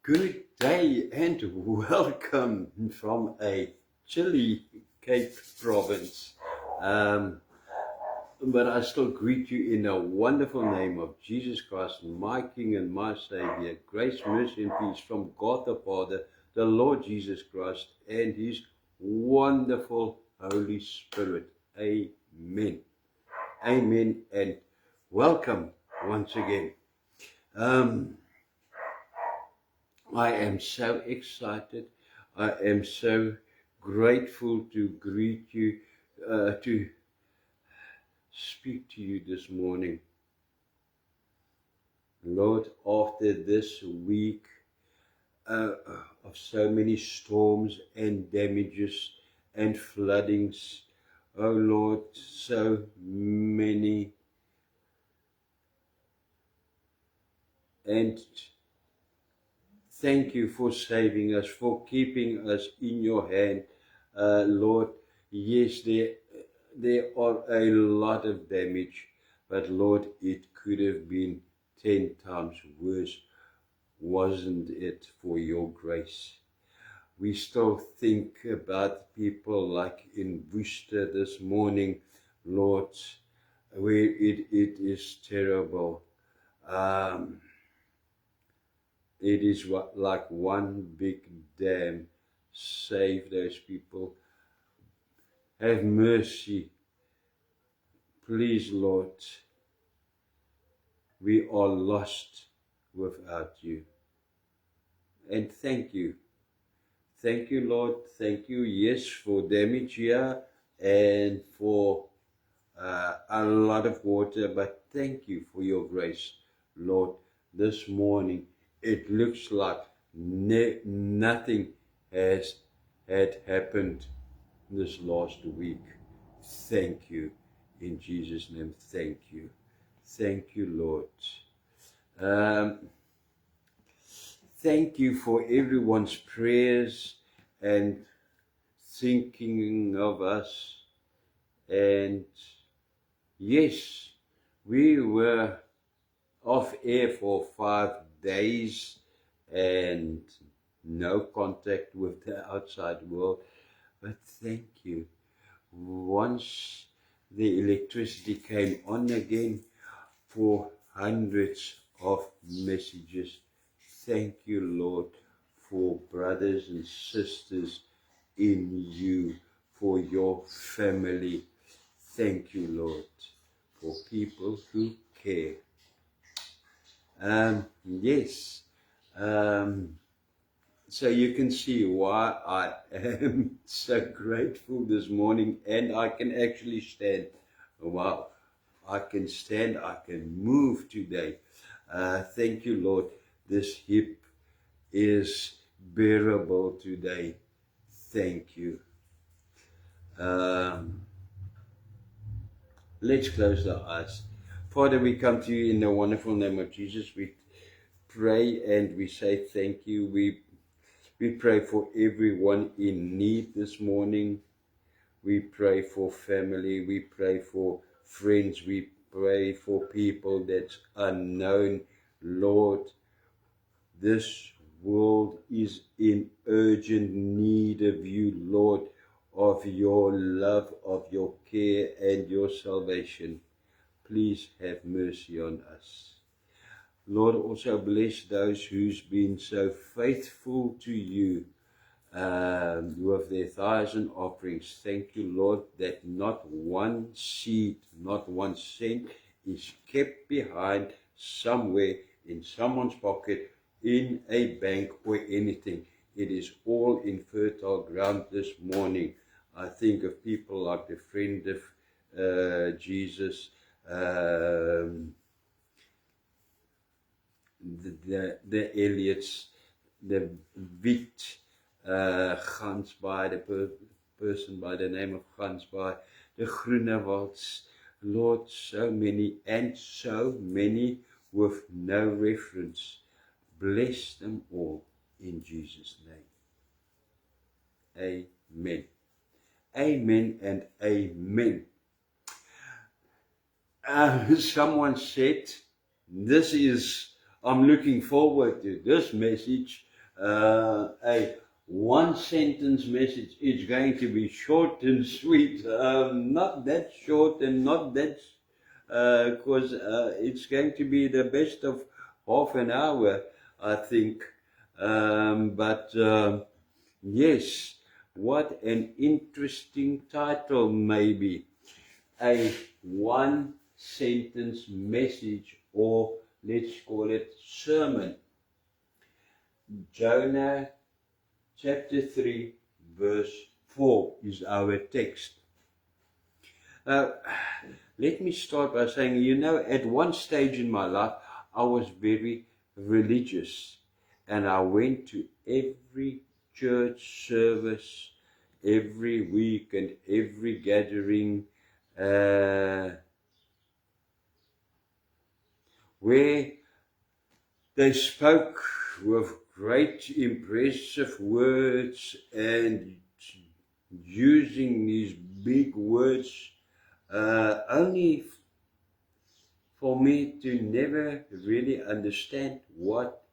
Good day and welcome from a chilly Cape Province. But I still greet you in the wonderful name of Jesus Christ, my King and my Savior. Grace, mercy, and peace from God the Father, the Lord Jesus Christ, and His wonderful Holy Spirit. Amen. Amen and welcome once again. I am so excited. I am so grateful to greet you, to speak to you this morning. Lord, after this week of so many storms and damages and floodings, oh Lord, so many, and thank you for saving us, for keeping us in your hand, Lord. Yes, there are a lot of damage, but Lord, it could have been 10 times worse, wasn't it, for your grace? We still think about people like in Worcester this morning, Lord, where it is terrible. It is like one big dam. Save those people. Have mercy. Please, Lord. We are lost without you. And thank you. Thank you, Lord. Thank you, yes, for damage here and for a lot of water. But thank you for your grace, Lord. This morning, it looks like nothing had happened this last week. Thank you. In Jesus' name, thank you. Thank you, Lord. Thank you for everyone's prayers and thinking of us. And yes, we were off air for 5 days and no contact with the outside world. But thank you. Once the electricity came on again, for hundreds of messages. Thank you, Lord, for brothers and sisters in you, for your family. Thank you, Lord, for people who care. Yes. So you can see why I am so grateful this morning, and I can actually stand. Wow, I can stand, I can move today. Thank you, Lord. This hip is bearable today. Thank you. Let's close our eyes. Father, we come to you in the wonderful name of Jesus. We pray and we say thank you. We pray for everyone in need this morning. We pray for family. We pray for friends. We pray for people that's unknown. Lord, this world is in urgent need of you, Lord, of your love, of your care, and your salvation. Please have mercy on us. Lord, also bless those who's been so faithful to you with their tithes and offerings. Thank you, Lord, that not one seed, not 1 cent is kept behind somewhere in someone's pocket, in a bank or anything. It is all in fertile ground this morning. I think of people like the friend of Jesus, the Elliots, the Wit, Gansbaai, the person by the name of Gansbaai, the Groenewalds, Lord, so many, and so many with no reference. Bless them all in Jesus' name. Amen. Amen and amen. Someone said, I'm looking forward to this message a one sentence message. It's going to be short and sweet, not that short and not that, because it's going to be the best of half an hour, I think. But yes, what an interesting title, maybe. A one sentence message, or let's call it sermon. Jonah chapter 3 verse 4 is our text. Let me start by saying, at one stage in my life I was very religious, and I went to every church service every week and every gathering where they spoke with great impressive words and using these big words, only for me to never really understand what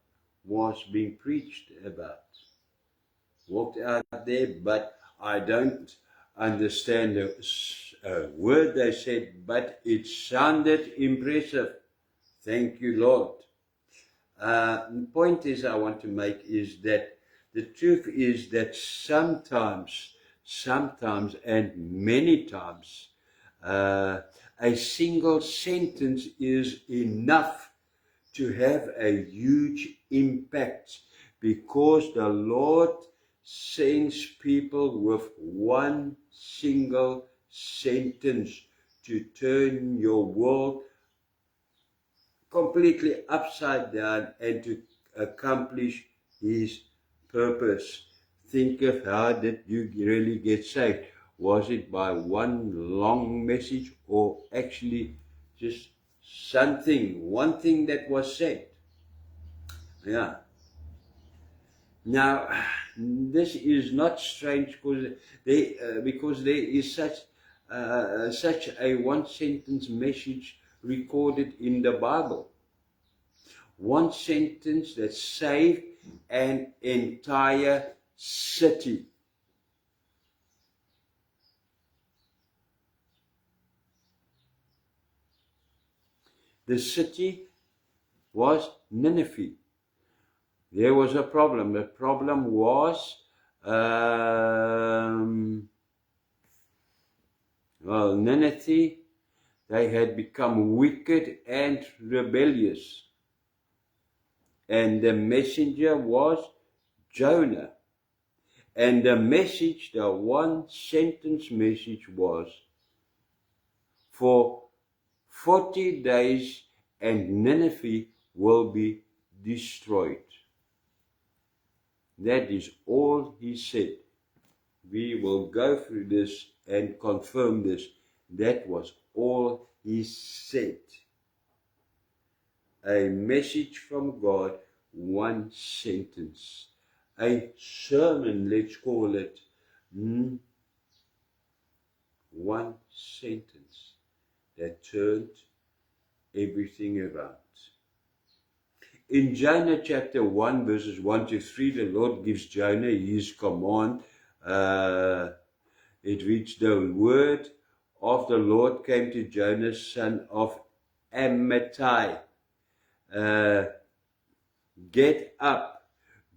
was being preached about. Walked out there, but I don't understand a word they said, but it sounded impressive. Thank you, Lord. The point is I want to make is that the truth is that sometimes and many times, a single sentence is enough to have a huge impact, because the Lord sends people with one single sentence to turn your world completely upside down and to accomplish His purpose. Think of how did you really get saved? Was it by one long message, or actually just one thing that was said? Yeah. Now, this is not strange, because there is such a one sentence message recorded in the Bible. One sentence that saved an entire city. The city was Nineveh. There was a problem. The problem was, Nineveh, they had become wicked and rebellious. And the messenger was Jonah. And the message, the one sentence message was, for 40 days and Nineveh will be destroyed. That is all he said. We will go through this and confirm this. That was all he said. A message from God, one sentence. A sermon, let's call it. One sentence that turned everything around. In Jonah chapter 1 verses 1 to 3, the Lord gives Jonah his command. It reads, the word of the Lord came to Jonah, son of Amittai. Get up,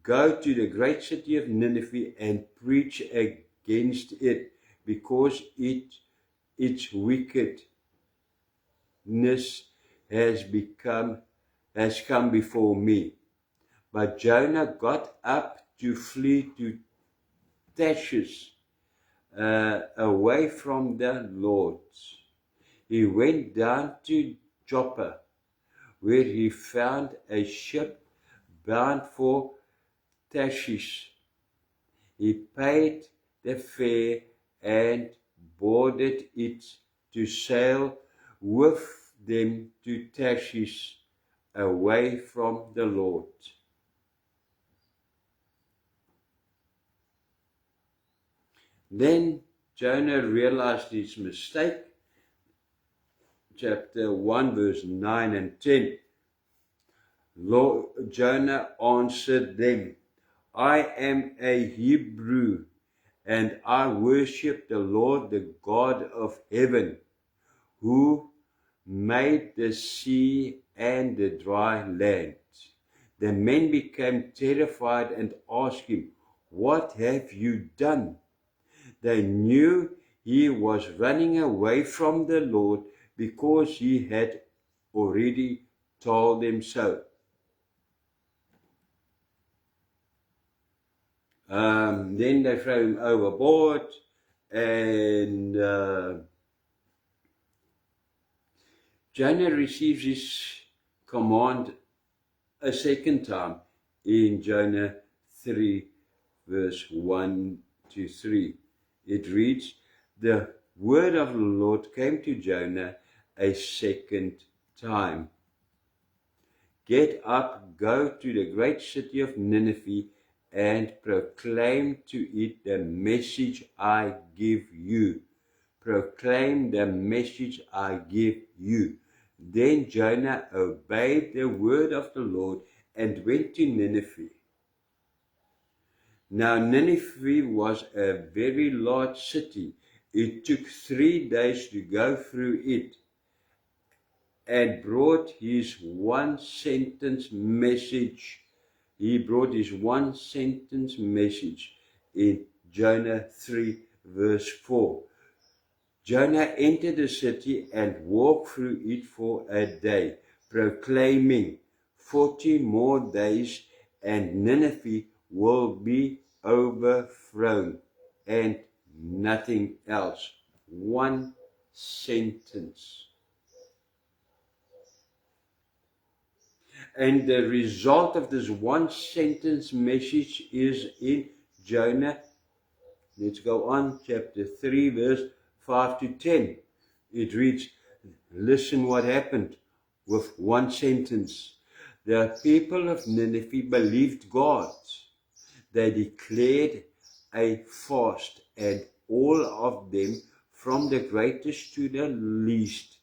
go to the great city of Nineveh and preach against it, because its wickedness has come before me. But Jonah got up to flee to Tarshish, away from the Lord. He went down to Joppa, where he found a ship bound for Tarshish. He paid the fare and boarded it to sail with them to Tarshish, away from the Lord. Then Jonah realized his mistake. Chapter 1 verse 9 and 10. Jonah answered them, I am a Hebrew, and I worship the Lord, the God of heaven, who made the sea and the dry land. The men became terrified and asked him, "What have you done?" They knew he was running away from the Lord because he had already told them so. Then they throw him overboard, and Jonah receives his command a second time in Jonah 3, verse 1 to 3. It reads, "The word of the Lord came to Jonah a second time. Get up, go to the great city of Nineveh, and proclaim to it the message I give you." Proclaim the message I give you. Then Jonah obeyed the word of the Lord and went to Nineveh. Now Nineveh was a very large city. It took 3 days to go through it, and brought his one sentence message. He brought his one sentence message in Jonah 3, verse 4. Jonah entered the city and walked through it for a day, proclaiming, 40 more days and Nineveh will be overthrown, and nothing else. One sentence. And the result of this one sentence message is in Jonah. Let's go on, chapter 3, verse 5 to 10. It reads, listen what happened with one sentence. The people of Nineveh believed God. They declared a fast, and all of them, from the greatest to the least,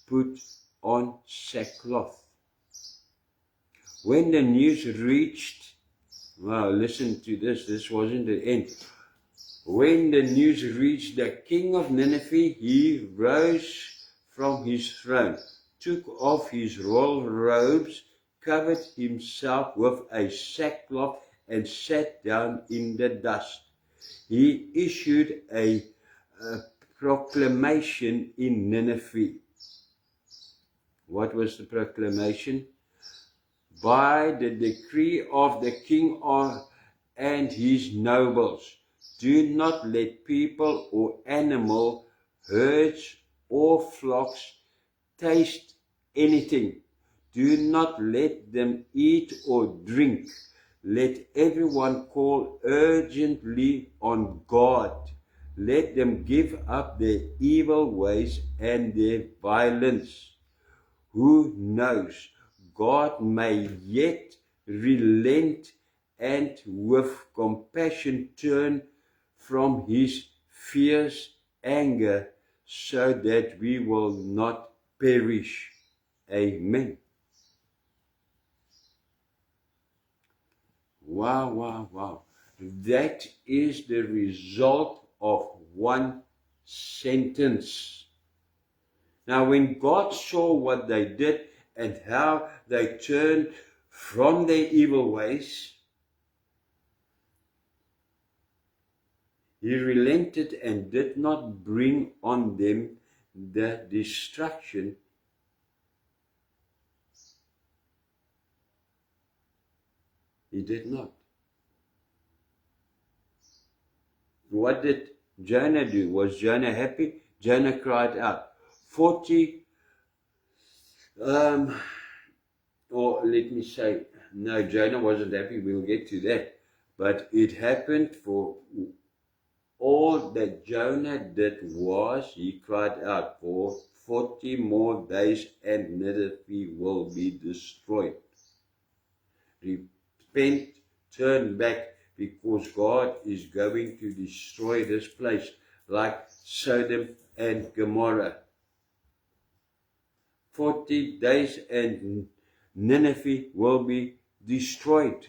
put on sackcloth. When the news reached, wow, listen to this wasn't the end. When the news reached the king of Nineveh, he rose from his throne, took off his royal robes, covered himself with a sackcloth, and sat down in the dust. He issued a proclamation in Nineveh. What was the proclamation? By the decree of the king and his nobles, do not let people or animal, herds or flocks taste anything. Do not let them eat or drink. Let everyone call urgently on God. Let them give up their evil ways and their violence. Who knows? God may yet relent and with compassion turn from his fierce anger so that we will not perish. Amen. Wow, wow, wow. That is the result of one sentence. Now, when God saw what they did and how they turned from their evil ways, he relented and did not bring on them the destruction he did not. What did Jonah do? Was Jonah happy? Jonah cried out. 40, or let me say, no, Jonah wasn't happy. We'll get to that. But it happened for all that Jonah did was he cried out for 40 more days and Nineveh will be destroyed. Repent, turn back, because God is going to destroy this place like Sodom and Gomorrah. 40 days and Nineveh will be destroyed.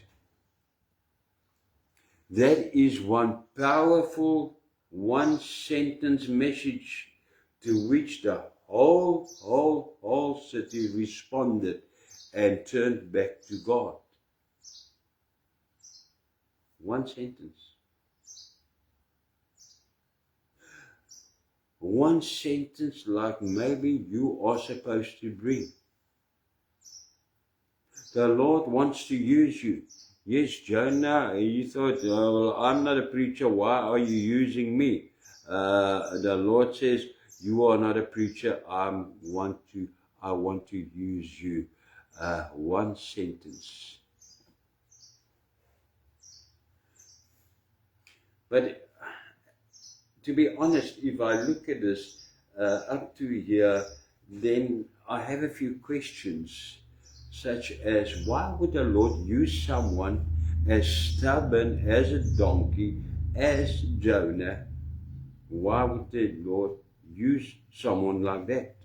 That is one powerful, one sentence message to which the whole city responded and turned back to God. One sentence. One sentence like maybe you are supposed to bring. The Lord wants to use you. Yes, Jonah, you thought, well, I'm not a preacher, why are you using me? The Lord says, you are not a preacher, I want to use you. One sentence. But to be honest, if I look at this up to here, then I have a few questions, such as, why would the Lord use someone as stubborn as a donkey as Jonah? Why would the Lord use someone like that?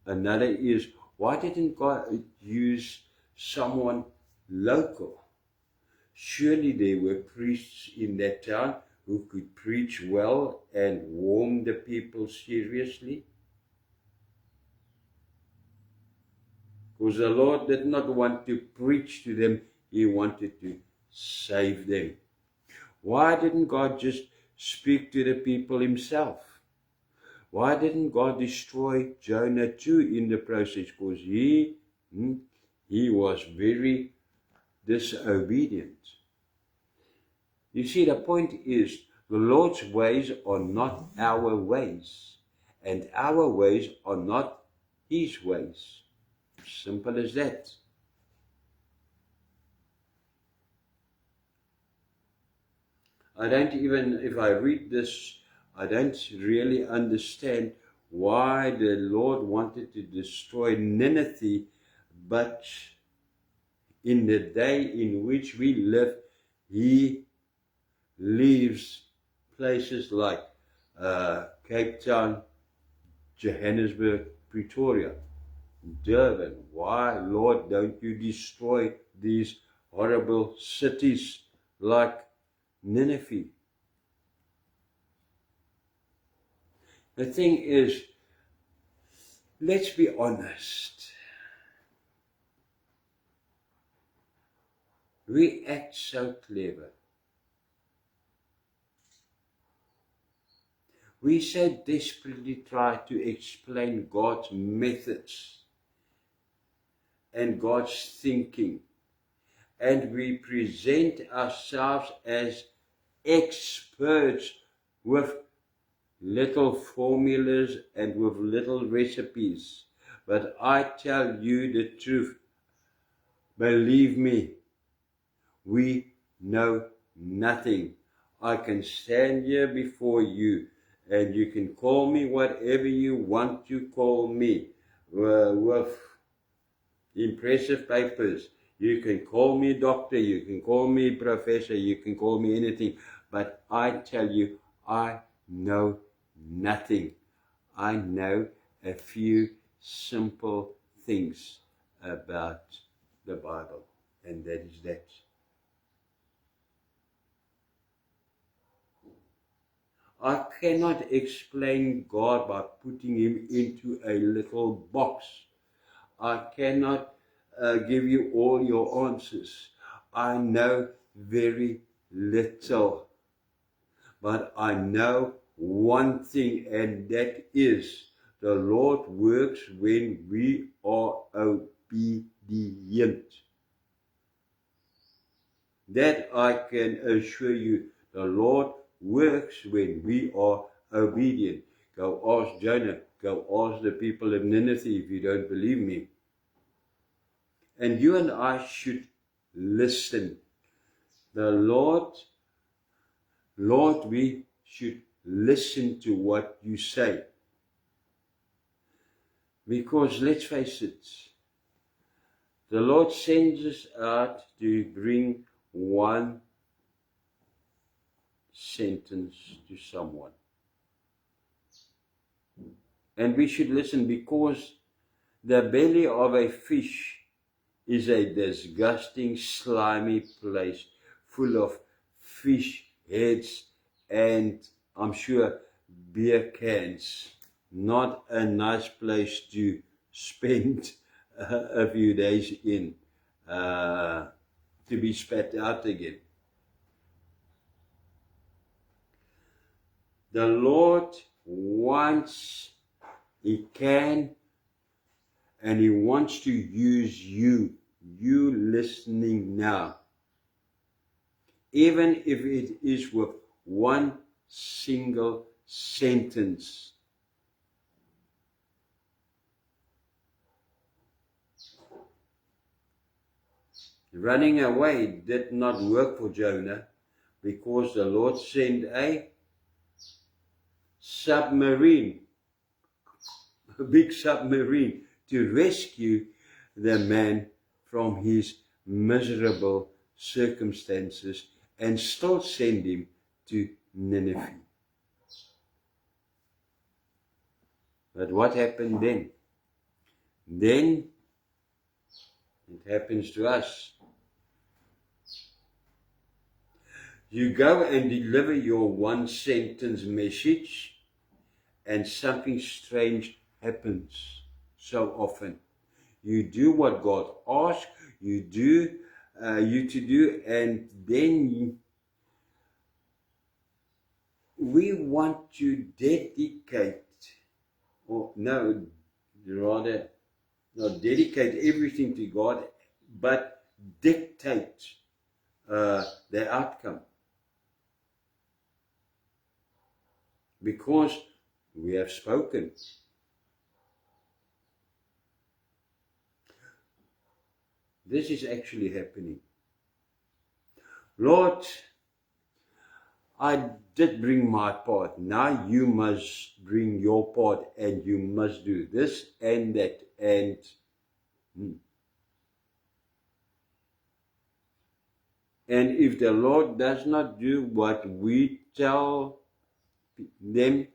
Another is, why didn't God use someone local? Surely there were priests in that town who could preach well and warm the people seriously. Because the Lord did not want to preach to them, He wanted to save them. Why didn't God just speak to the people Himself? Why didn't God destroy Jonah too in the process? Because he was very disobedient. You see, the point is, the Lord's ways are not our ways, and our ways are not His ways. Simple as that. I don't even, if I read this, I don't really understand why the Lord wanted to destroy Nineveh, but in the day in which we live, He leaves places like Cape Town, Johannesburg, Pretoria, Durban. Why, Lord, don't you destroy these horrible cities like Nineveh? The thing is, let's be honest. We act so clever. We so desperately try to explain God's methods and God's thinking, and we present ourselves as experts with little formulas and with little recipes. But I tell you the truth, believe me, we know nothing. I can stand here before you, and you can call me whatever you want to call me, with impressive papers. You can call me doctor, you can call me professor, you can call me anything. But I tell you, I know nothing. I know a few simple things about the Bible, and that is that. I cannot explain God by putting Him into a little box. I cannot give you all your answers. I know very little. But I know one thing, and that is, the Lord works when we are obedient. That I can assure you, the Lord works when we are obedient. Go ask Jonah, go ask the people of Nineveh if you don't believe me. And you and I should listen. The Lord, we should listen to what you say. Because let's face it, the Lord sends us out to bring one sentence to someone. And we should listen, because the belly of a fish is a disgusting, slimy place full of fish heads and I'm sure beer cans. Not a nice place to spend a few days in, to be spat out again. The Lord wants, He can, and He wants to use you listening now. Even if it is with one single sentence. Running away did not work for Jonah because the Lord sent a submarine, a big submarine, to rescue the man from his miserable circumstances and still send him to Nineveh. But what happened then? Then it happens to us. You go and deliver your one sentence message and something strange happens so often. You do what God asks you to do, and then we want to dedicate, or no, rather, not dedicate everything to God, but dictate the outcome. Because we have spoken. This is actually happening. Lord, I did bring my part. Now you must bring your part and you must do this and that and if the Lord does not do what we tell them,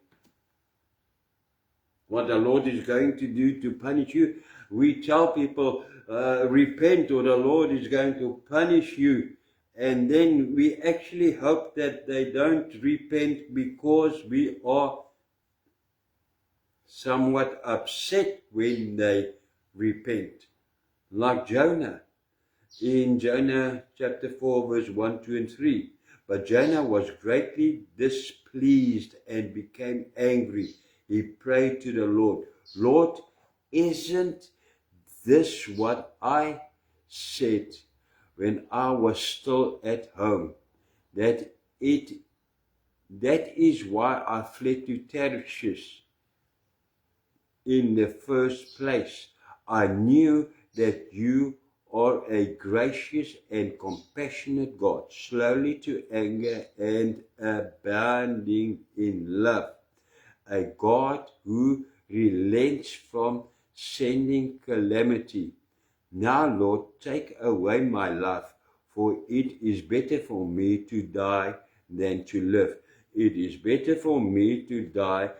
what the Lord is going to do to punish you, we tell people, repent or the Lord is going to punish you. And then we actually hope that they don't repent because we are somewhat upset when they repent. Like Jonah, in Jonah chapter 4, verse 1, 2, and 3. But Jonah was greatly displeased and became angry. He prayed to the Lord, Lord, isn't this what I said when I was still at home? That is why I fled to Tarshish in the first place. I knew that you are a gracious and compassionate God, slowly to anger and abounding in love, a God who relents from sending calamity. Now, Lord, take away my life, for it is better for me to die than to live. It is better for me to die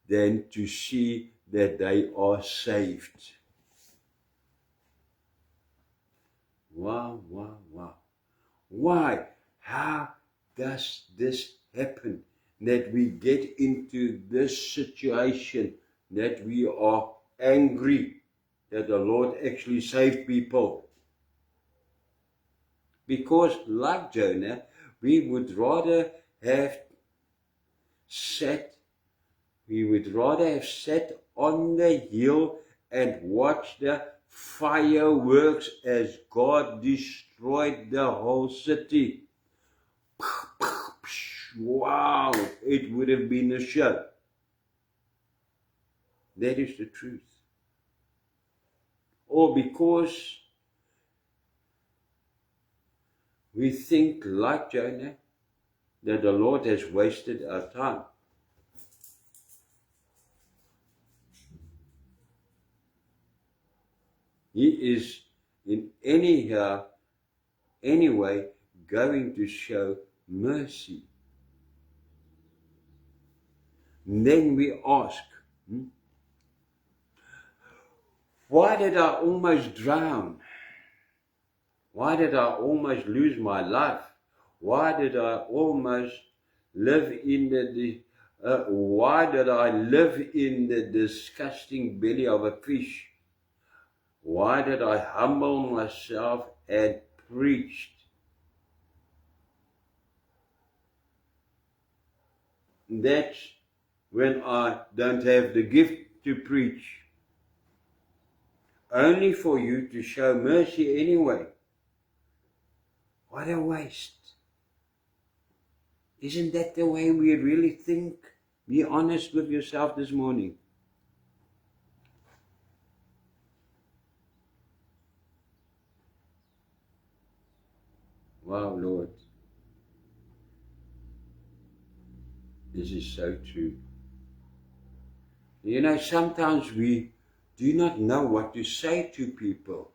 than to see that they are saved. Wow, wow, wow. Why? How does this happen? That we get into this situation, that we are angry that the Lord actually saved people. Because like Jonah, we would rather have sat on the hill and watched the fireworks as God destroyed the whole city. Wow, it would have been a show. That is the truth. Or because we think like Jonah that the Lord has wasted our time. He is in any way going to show mercy. And then we ask, why did I almost drown? Why did I almost lose my life? Why did I almost live in why did I live in the disgusting belly of a fish? Why did I humble myself and preached? That's when I don't have the gift to preach. Only for you to show mercy anyway. What a waste. Isn't that the way we really think? Be honest with yourself this morning. Wow, Lord. This is so true. You know, sometimes we do not know what to say to people.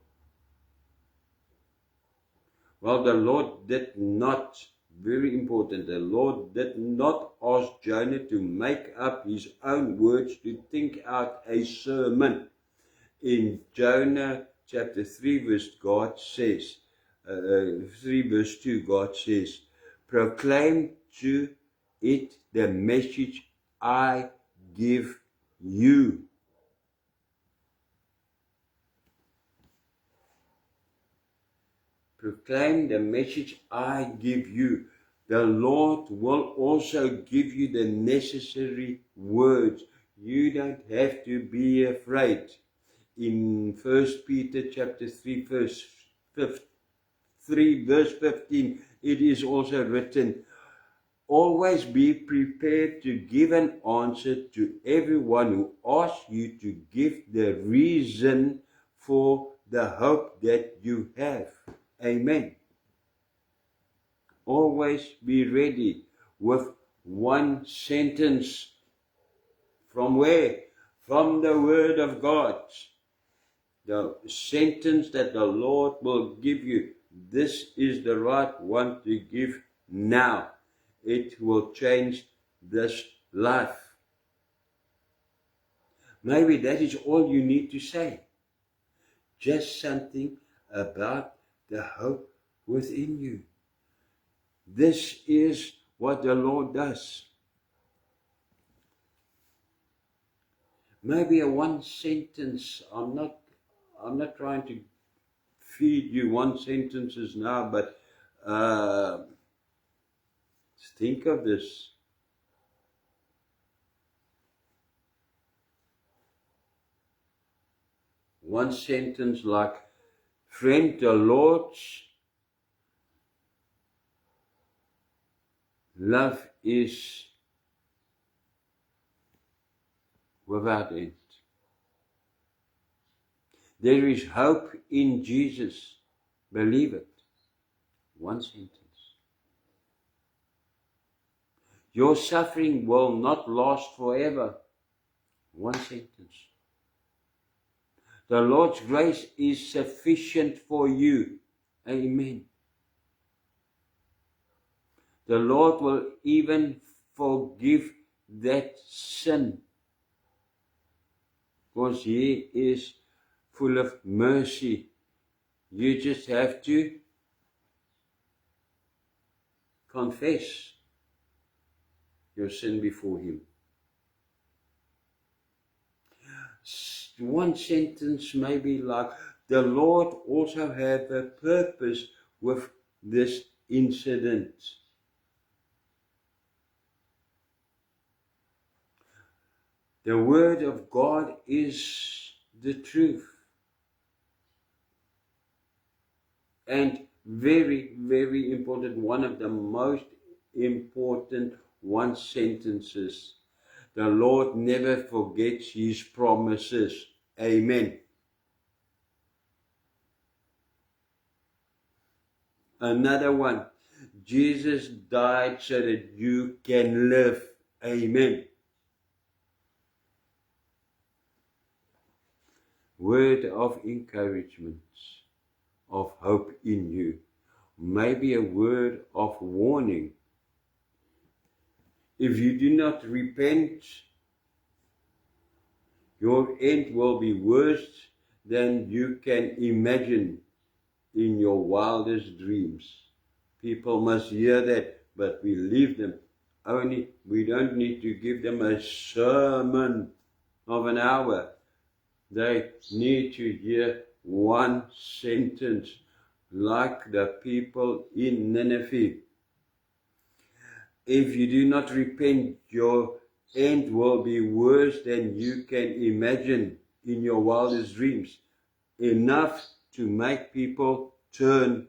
Well, the Lord did not, very important, the Lord did not ask Jonah to make up his own words to think out a sermon. In Jonah chapter 3 verse God says, 3 verse 2 God says, proclaim to it the message I give you. Proclaim the message I give you. The Lord will also give you the necessary words. You don't have to be afraid. In 1 Peter chapter 3 verse 15, it is also written, always be prepared to give an answer to everyone who asks you to give the reason for the hope that you have. Amen. Always be ready with one sentence. From where? From the Word of God. The sentence that the Lord will give you. This is the right one to give now. It will change this life. Maybe that is all you need to say. Just something about the hope within you. This is what the Lord does. Maybe a one sentence. I'm not trying to feed you one sentences now, but think of this. One sentence like, friend, the Lord's love is without end. There is hope in Jesus. Believe it. One sentence. Your suffering will not last forever. One sentence. The Lord's grace is sufficient for you. Amen. The Lord will even forgive that sin, because He is full of mercy. You just have to confess your sin before Him. One sentence may be like, the Lord also had a purpose with this incident. The Word of God is the truth. And very, very important, one of the most important one sentences. The Lord never forgets His promises. Amen. Another one. Jesus died so that you can live. Amen. Word of encouragement, of hope in you. Maybe a word of warning. If you do not repent, your end will be worse than you can imagine in your wildest dreams. People must hear that, but we leave them. We don't need to give them a sermon of an hour. They need to hear one sentence, like the people in Nineveh. If you do not repent, your end will be worse than you can imagine in your wildest dreams. Enough to make people turn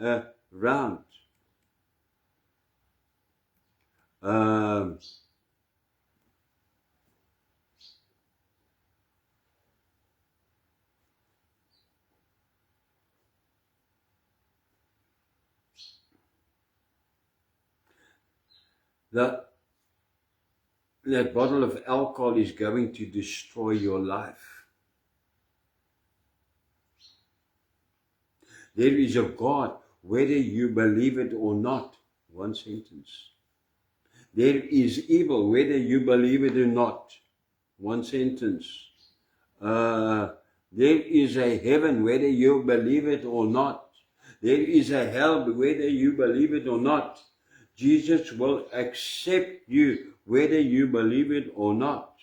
around. That bottle of alcohol is going to destroy your life. There is a God, whether you believe it or not. One sentence. There is evil, whether you believe it or not. One sentence. There is a heaven, whether you believe it or not. There is a hell, whether you believe it or not. Jesus will accept you, whether you believe it or not.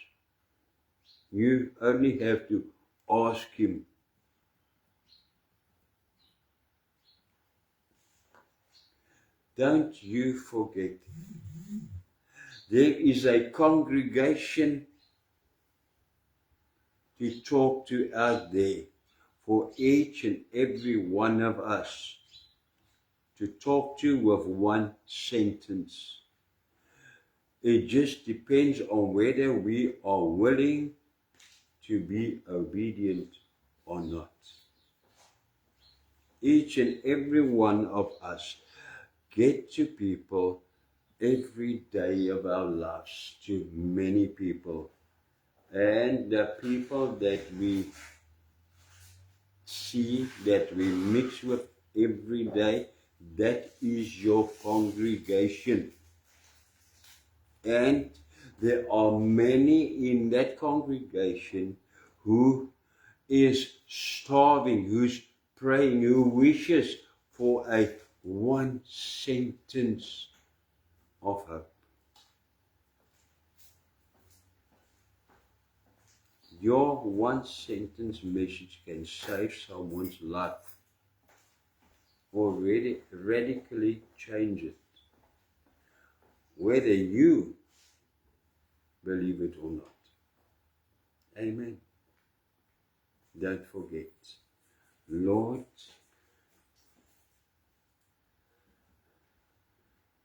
You only have to ask Him. Don't you forget, there is a congregation to talk to out there for each and every one of us to talk to with one sentence. It just depends on whether we are willing to be obedient or not. Each and every one of us get to people every day of our lives, to many people. And the people that we see, that we mix with every day, that is your congregation. And there are many in that congregation who is starving, who's praying, who wishes for a one sentence of hope. Your one sentence message can save someone's life or radically change it, whether you believe it or not. Amen. Don't forget, Lord,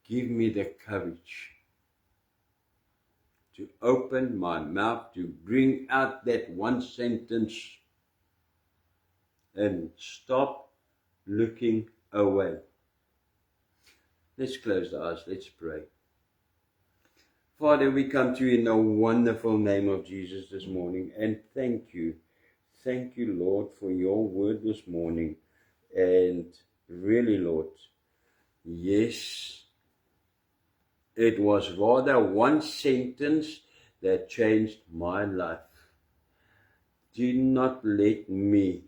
give me the courage to open my mouth, to bring out that one sentence and stop looking away. Let's close the eyes. Let's pray. Father, we come to you in the wonderful name of Jesus this morning, and thank you. Thank you, Lord, for your word this morning. And really, Lord, yes, it was rather one sentence that changed my life. Do not let me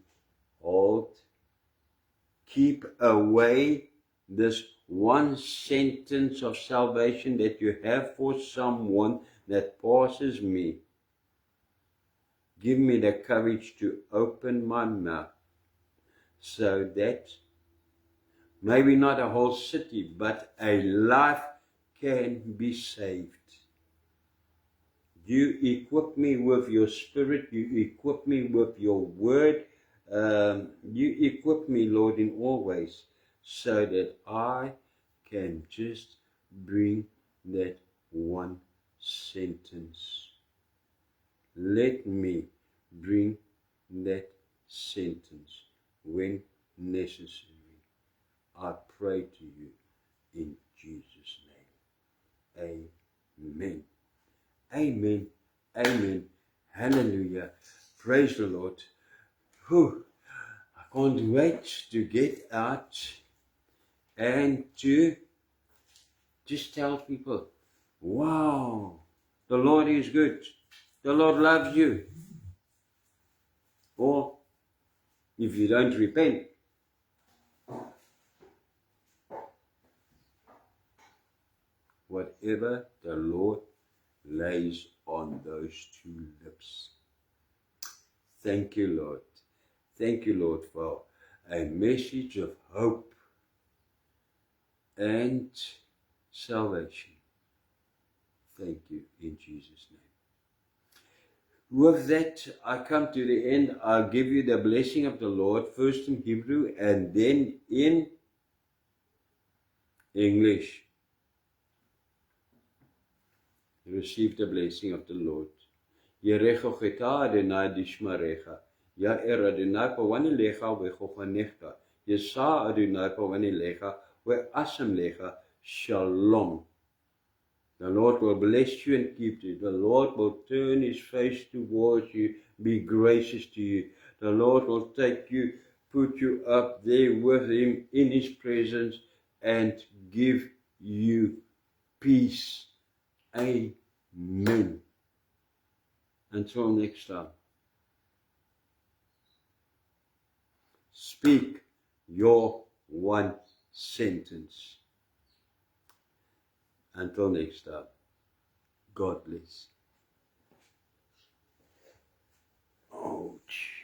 keep away this one sentence of salvation that you have for someone that passes me. Give me the courage to open my mouth so that maybe not a whole city, but a life can be saved. You equip me with your spirit. You equip me with your word. You equip me, Lord, in all ways so that I can just bring that one sentence. Let me bring that sentence when necessary. I pray to you in Jesus' name. Amen. Amen. Amen. Hallelujah. Praise the Lord. Whew. I can't wait to get out and to just tell people, wow, the Lord is good. The Lord loves you. Or if you don't repent, whatever the Lord lays on those two lips. Thank you, Lord. Thank you, Lord, for a message of hope and salvation. Thank you in Jesus' name. With that, I come to the end. I'll give you the blessing of the Lord, first in Hebrew and then in English. Receive the blessing of the Lord. Yerechocheta Adonai dishmarecha. Ya'er Adonai pawanilecha vechofanecha. Yesa Adonai pawanilecha ve'asam lecha. Shalom. The Lord will bless you and keep you. The Lord will turn his face towards you, be gracious to you. The Lord will take you, put you up there with him in his presence and give you peace. Amen. Until next time. Speak your one sentence. Until next time. God bless. Ouch.